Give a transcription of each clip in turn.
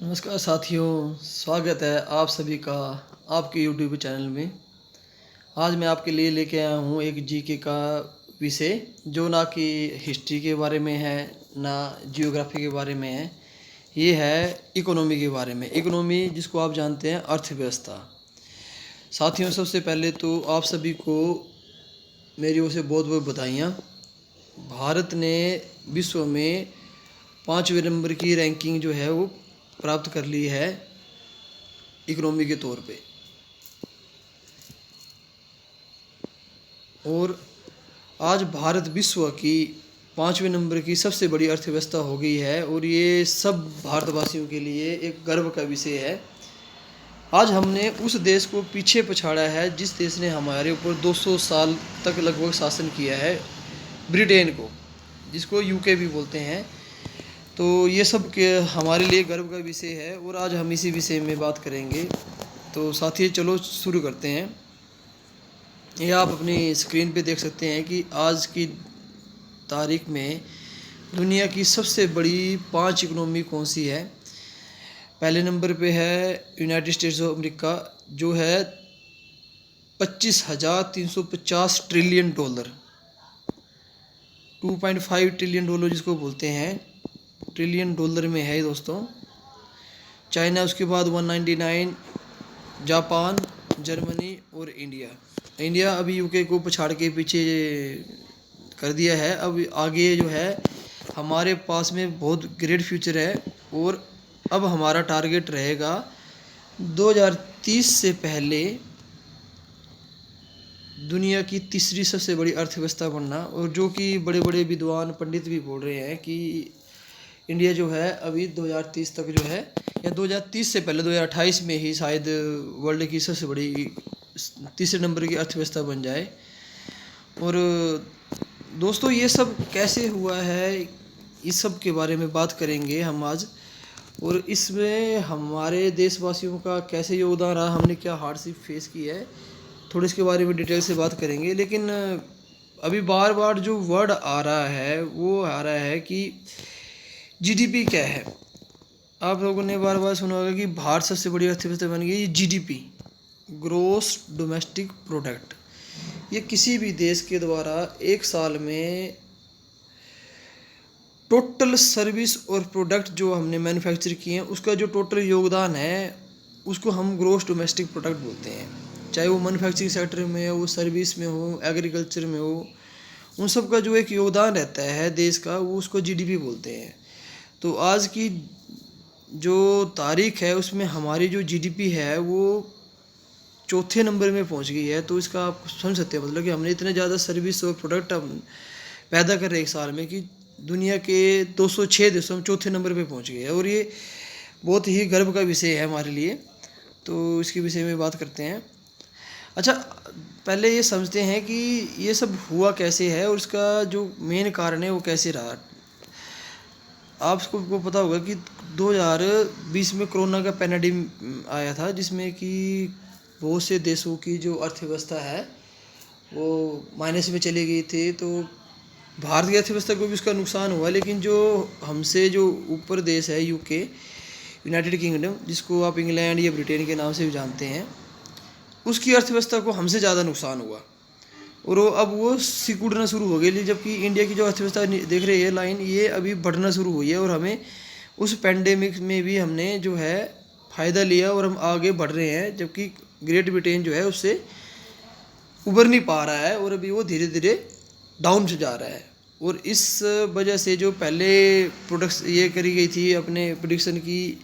नमस्कार साथियों, स्वागत है आप सभी का आपके यूट्यूब चैनल में। आज मैं आपके लिए लेके आया हूँ एक जीके का विषय जो ना कि हिस्ट्री के बारे में है ना जियोग्राफी के बारे में है। ये है इकोनॉमी के बारे में। इकोनॉमी जिसको आप जानते हैं अर्थव्यवस्था। साथियों, सबसे पहले तो आप सभी को मेरी ओर से बहुत बहुत बधाइयाँ। भारत ने विश्व में 5वें नंबर की रैंकिंग जो है वो प्राप्त कर ली है इकोनॉमी के तौर पे। और आज भारत विश्व की 5वें नंबर की सबसे बड़ी अर्थव्यवस्था हो गई है और ये सब भारतवासियों के लिए एक गर्व का विषय है। आज हमने उस देश को पीछे पछाड़ा है जिस देश ने हमारे ऊपर 200 साल तक लगभग शासन किया है, ब्रिटेन को, जिसको यूके भी बोलते हैं। तो ये सब के हमारे लिए गर्व का विषय है और आज हम इसी विषय में बात करेंगे। तो साथियों, चलो शुरू करते हैं। ये आप अपनी स्क्रीन पे देख सकते हैं कि आज की तारीख में दुनिया की सबसे बड़ी 5 इकोनॉमी कौन सी है। पहले नंबर पे है यूनाइटेड स्टेट्स ऑफ अमेरिका, जो है 25,350 ट्रिलियन डॉलर, 2.5 ट्रिलियन डॉलर जिसको बोलते हैं, ट्रिलियन डॉलर में है दोस्तों। चाइना उसके बाद 199, जापान, जर्मनी और इंडिया अभी यूके को पछाड़ के पीछे कर दिया है। अब आगे जो है हमारे पास में बहुत ग्रेट फ्यूचर है और अब हमारा टारगेट रहेगा 2030 से पहले दुनिया की तीसरी सबसे बड़ी अर्थव्यवस्था बनना। और जो कि बड़े बड़े विद्वान पंडित भी बोल रहे हैं कि इंडिया जो है अभी 2030 तक जो है, या 2030 से पहले 2028 में ही शायद वर्ल्ड की सबसे बड़ी तीसरे नंबर की अर्थव्यवस्था बन जाए। और दोस्तों, ये सब कैसे हुआ है, इस सब के बारे में बात करेंगे हम आज। और इसमें हमारे देशवासियों का कैसे योगदान रहा, हमने क्या हार्डशिप फेस की है, थोड़ी इसके बारे में डिटेल से बात करेंगे। लेकिन अभी बार बार जो वर्ड आ रहा है वो आ रहा है कि जीडीपी क्या है। आप लोगों ने बार बार सुना होगा कि भारत सबसे बड़ी अर्थव्यवस्था बन गई। जीडीपी, ग्रोस डोमेस्टिक प्रोडक्ट, ये किसी भी देश के द्वारा एक साल में टोटल सर्विस और प्रोडक्ट जो हमने मैन्युफैक्चर किए हैं उसका जो टोटल योगदान है उसको हम ग्रोस डोमेस्टिक प्रोडक्ट बोलते हैं। चाहे वो मैन्युफैक्चरिंग सेक्टर में हो, सर्विस में हो, एग्रीकल्चर में हो, उन सब का जो एक योगदान रहता है देश का, वो उसको जीडीपी बोलते हैं। तो आज की जो तारीख है उसमें हमारी जो जीडीपी है वो चौथे नंबर में पहुंच गई है। तो इसका आप समझ सकते हैं, मतलब कि हमने इतने ज़्यादा सर्विस और प्रोडक्ट हम पैदा कर रहे हैं एक साल में कि दुनिया के 206 देशों में चौथे नंबर पे पहुंच गए है। और ये बहुत ही गर्व का विषय है हमारे लिए। तो इसके विषय में बात करते हैं। अच्छा, पहले ये समझते हैं कि ये सब हुआ कैसे है और इसका जो मेन कारण है वो कैसे रहा। आपको पता होगा कि 2020 में कोरोना का पैंडेमिक आया था, जिसमें कि बहुत से देशों की जो अर्थव्यवस्था है वो माइनस में चली गई थी। तो भारत की अर्थव्यवस्था को भी उसका नुकसान हुआ। लेकिन जो हमसे जो ऊपर देश है, यूके, यूनाइटेड किंगडम, जिसको आप इंग्लैंड या ब्रिटेन के नाम से भी जानते हैं, उसकी अर्थव्यवस्था को हमसे ज़्यादा नुकसान हुआ और अब वो सिकुड़ना शुरू हो गई। जबकि इंडिया की जो अर्थव्यवस्था देख रही है लाइन, ये अभी बढ़ना शुरू हुई है और हमें उस पैंडेमिक में भी हमने जो है फ़ायदा लिया और हम आगे बढ़ रहे हैं। जबकि ग्रेट ब्रिटेन जो है उससे उभर नहीं पा रहा है और अभी वो धीरे धीरे डाउन से जा रहा है। और इस वजह से जो पहले प्रोडक्ट्स ये करी गई थी अपने प्रोडिक्शन की,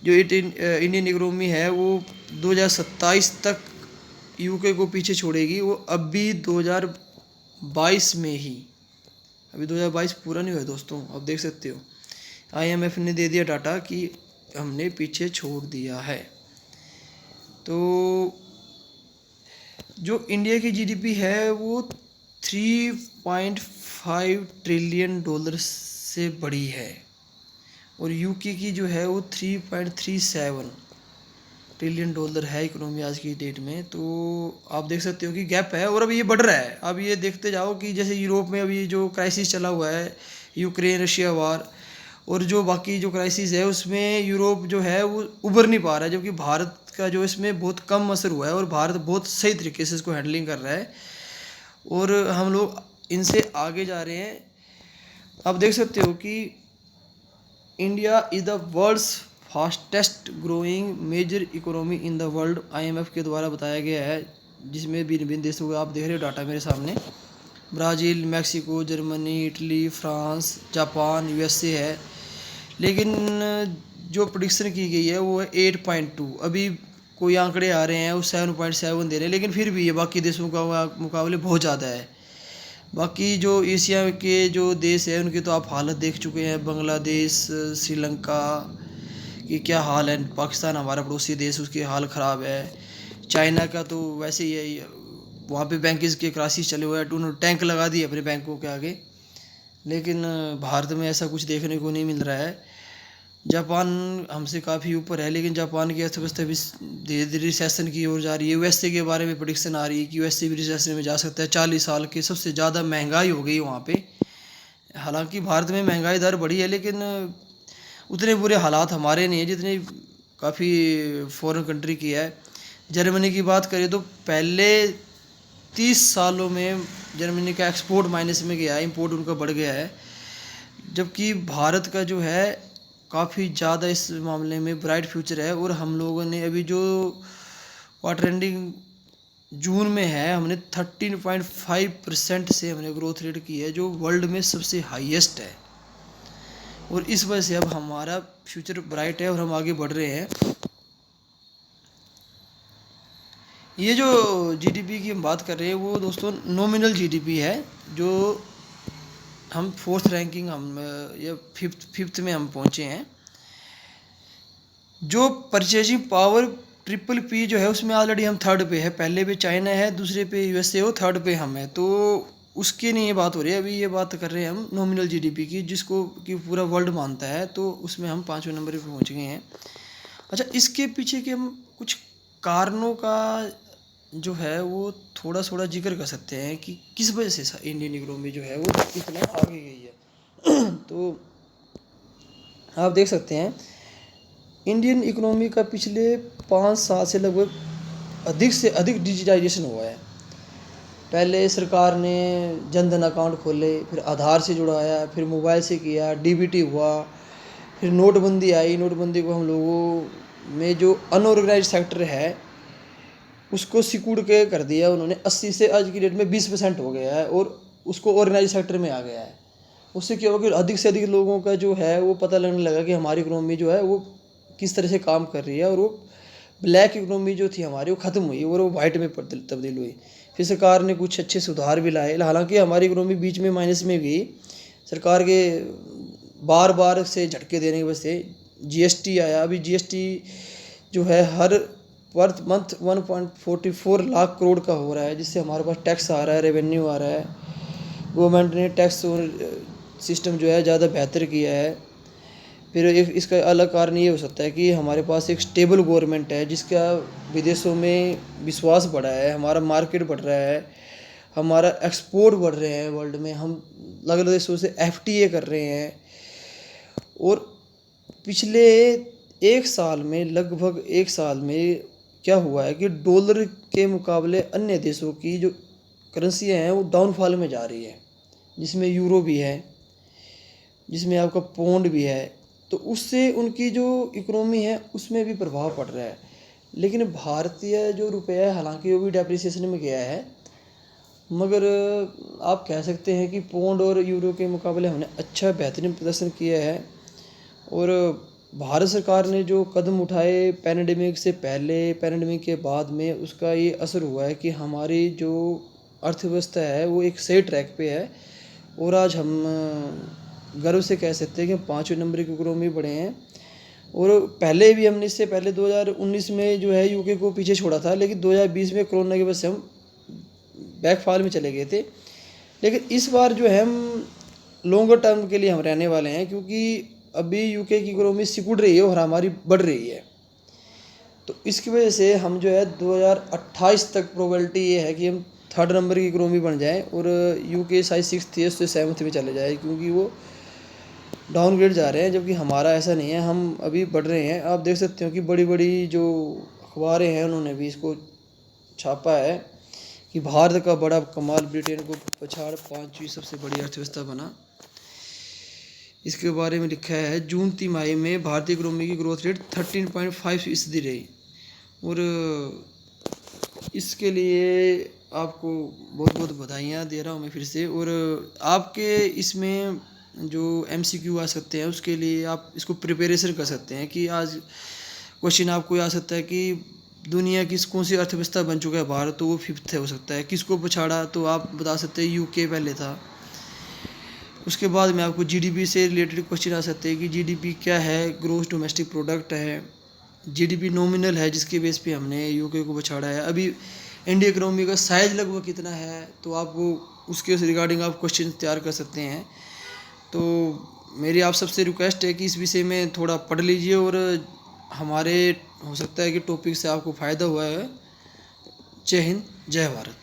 जो इंडियन इकोनॉमी है वो 2027 तक यूके को पीछे छोड़ेगी। वो अभी 2022 में ही, अभी 2022 पूरा नहीं हुआ दोस्तों, आप देख सकते हो IMF ने दे दिया डाटा कि हमने पीछे छोड़ दिया है। तो जो इंडिया की जीडीपी है वो 3.5 ट्रिलियन डॉलर से बड़ी है और यूके की जो है वो 3.37 ट्रिलियन डॉलर है इकोनॉमी आज की डेट में। तो आप देख सकते हो कि गैप है और अब ये बढ़ रहा है। अब ये देखते जाओ कि जैसे यूरोप में अभी जो क्राइसिस चला हुआ है, यूक्रेन रशिया वार, और जो बाकी जो क्राइसिस है उसमें यूरोप जो है वो उभर नहीं पा रहा है, जबकि भारत का जो इसमें बहुत कम असर हुआ है और भारत बहुत सही तरीके से इसको हैंडलिंग कर रहा है और हम लोग इनसे आगे जा रहे हैं। आप देख सकते हो कि India is the world's fastest growing major economy in the world, IMF के द्वारा बताया गया है, जिसमें भिन्न भिन्न देशों का आप देख रहे हो डाटा मेरे सामने। Brazil, Mexico, Germany, Italy, France, Japan, USA है। लेकिन जो प्रोडिक्शन की गई है वो है 8.2। अभी कोई आंकड़े आ रहे हैं वो 7.7 दे रहे हैं, लेकिन फिर भी ये बाकी देशों का मुकाबले बहुत ज़्यादा है। बाकी जो एशिया के जो देश है उनकी तो आप हालत देख चुके हैं, बांग्लादेश, श्रीलंका की क्या हाल है, पाकिस्तान हमारा पड़ोसी देश उसके हाल ख़राब है, चाइना का तो वैसे ही है, वहाँ पे बैंकिंग के क्राइसिस चले हुए हैं, उन्होंने टैंक लगा दिए अपने बैंकों के आगे। लेकिन भारत में ऐसा कुछ देखने को नहीं मिल रहा है। जापान हमसे काफ़ी ऊपर है, लेकिन जापान की अर्थव्यवस्था भी धीरे धीरे रिसेशन की ओर जा रही है। USA के बारे में प्रेडिक्शन आ रही है कि USA भी रिसेशन में जा सकता है। 40 साल की सबसे ज़्यादा महंगाई हो गई वहाँ पे। हालांकि भारत में महंगाई दर बढ़ी है, लेकिन उतने बुरे हालात हमारे नहीं है जितने काफ़ी फॉरेन कंट्री की है। जर्मनी की बात करें तो पहले 30 सालों में जर्मनी का एक्सपोर्ट माइनस में गया है, इंपोर्ट उनका बढ़ गया है, जबकि भारत का जो है काफ़ी ज़्यादा इस मामले में ब्राइट फ्यूचर है। और हम लोगों ने अभी जो क्वार्टर एंडिंग जून में है, हमने 13.5% से हमने ग्रोथ रेट की है, जो वर्ल्ड में सबसे हाईएस्ट है। और इस वजह से अब हमारा फ्यूचर ब्राइट है और हम आगे बढ़ रहे हैं। ये जो GDP की हम बात कर रहे हैं वो दोस्तों नॉमिनल GDP है, जो हम 4th रैंकिंग हम या फिफ्थ में हम पहुँचे हैं। जो परचेजिंग पावर PPP जो है उसमें ऑलरेडी हम 3rd पे है। पहले पे चाइना है, दूसरे पे USA हो, 3rd पे हम है। तो उसकी नहीं ये बात हो रही है, अभी ये बात कर रहे हैं हम नॉमिनल GDP की, जिसको कि पूरा वर्ल्ड मानता है। तो उसमें हम 5वें नंबर पे पहुंच गए हैं। अच्छा, इसके पीछे के हम कुछ कारणों का जो है वो थोड़ा जिक्र कर सकते हैं कि किस वजह से इंडियन इकोनॉमी जो है वो इतना आगे गई है। तो आप देख सकते हैं इंडियन इकोनॉमी का पिछले 5 साल से लगभग अधिक से अधिक डिजिटाइजेशन हुआ है। पहले सरकार ने जनधन अकाउंट खोले, फिर आधार से जुड़वाया, फिर मोबाइल से किया, DBT हुआ, फिर नोटबंदी आई। नोटबंदी को हम लोगों में जो अनऑर्गेनाइज सेक्टर है उसको सिकुड़ के कर दिया उन्होंने। 80 से आज की डेट में 20% हो गया है और उसको ऑर्गेनाइज सेक्टर में आ गया है। उससे क्या होगा कि अधिक से अधिक लोगों का जो है वो पता लगने लगा कि हमारी इकोनॉमी जो है वो किस तरह से काम कर रही है, और वो ब्लैक इकोनॉमी जो थी हमारी वो ख़त्म हुई और वो वाइट में तब्दील हुई। फिर सरकार ने कुछ अच्छे सुधार भी लाए, हालांकि हमारी इकोनॉमी बीच में माइनस में गई। सरकार के बार बार से झटके देने की वजह से GST आया। अभी GST जो है हर पर मंथ 1.44 लाख करोड़ का हो रहा है, जिससे हमारे पास टैक्स आ रहा है, रेवेन्यू आ रहा है। गवर्नमेंट ने टैक्स सिस्टम जो है ज़्यादा बेहतर किया है। फिर एक इसका अलग कारण ये हो सकता है कि हमारे पास एक स्टेबल गवर्नमेंट है, जिसका विदेशों में विश्वास बढ़ा है, हमारा मार्केट बढ़ रहा है, हमारा एक्सपोर्ट बढ़ रहे हैं वर्ल्ड में, हम अलग अलग देशों से FTA कर रहे हैं। और पिछले लगभग एक साल में क्या हुआ है कि डॉलर के मुकाबले अन्य देशों की जो करेंसियाँ हैं वो डाउनफॉल में जा रही है, जिसमें यूरो भी है, जिसमें आपका पौंड भी है। तो उससे उनकी जो इकोनॉमी है उसमें भी प्रभाव पड़ रहा है। लेकिन भारतीय जो रुपया है हालांकि वो भी डेप्रिसिएशन में गया है, मगर आप कह सकते हैं कि पौंड और यूरो के मुकाबले हमने अच्छा बेहतरीन प्रदर्शन किया है। और भारत सरकार ने जो कदम उठाए पैंडेमिक से पहले, पैंडेमिक के बाद में, उसका ये असर हुआ है कि हमारी जो अर्थव्यवस्था है वो एक सही ट्रैक पे है। और आज हम गर्व से कह सकते हैं कि 5वें नंबर की इकोनॉमी बढ़े हैं। और पहले भी हमने इससे पहले 2019 में जो है UK को पीछे छोड़ा था, लेकिन 2020 में कोरोना की वजह से हम बैकफॉल में चले गए थे। लेकिन इस बार जो है हम लॉन्गर टर्म के लिए हम रहने वाले हैं, क्योंकि अभी UK की इकोनॉमी सिकुड़ रही है और हमारी बढ़ रही है। तो इसकी वजह से हम जो है 2028 तक प्रोबेबिलिटी ये है कि हम 3rd नंबर की इकोनॉमी बन जाए और UK शायद 6th या 7th में चले जाए, क्योंकि वो डाउनग्रेड जा रहे हैं, जबकि हमारा ऐसा नहीं है, हम अभी बढ़ रहे हैं। आप देख सकते हो कि बड़ी बड़ी जो अखबारें हैं उन्होंने भी इसको छापा है कि भारत का बड़ा कमाल, ब्रिटेन को पछाड़ 5वीं सबसे बड़ी अर्थव्यवस्था बना। इसके बारे में लिखा है जून तिमाही में भारतीय इकोनॉमी की ग्रोथ रेट 13.5% रही। और इसके लिए आपको बहुत बहुत बधाइयाँ दे रहा हूँ मैं फिर से। और आपके इसमें जो MCQ आ सकते हैं उसके लिए आप इसको प्रिपरेशन कर सकते हैं कि आज क्वेश्चन आपको आ सकता है कि दुनिया की कौन सी अर्थव्यवस्था बन चुका है भारत, तो वो 5th हो सकता है। किसको पछाड़ा, तो आप बता सकते हैं UK पहले था। उसके बाद में आपको GDP से रिलेटेड क्वेश्चन आ सकते हैं कि GDP क्या है, ग्रोस डोमेस्टिक प्रोडक्ट है, GDP नॉमिनल है जिसके बेस पे हमने UK को पछाड़ा है। अभी इंडिया इकोनॉमी का साइज लगभग कितना है, तो आपको उसके रिगार्डिंग आप क्वेश्चन तैयार कर सकते हैं। तो मेरी आप सबसे रिक्वेस्ट है कि इस विषय में थोड़ा पढ़ लीजिए, और हमारे हो सकता है कि टॉपिक से आपको फ़ायदा हुआ है। जय हिंद, जय भारत।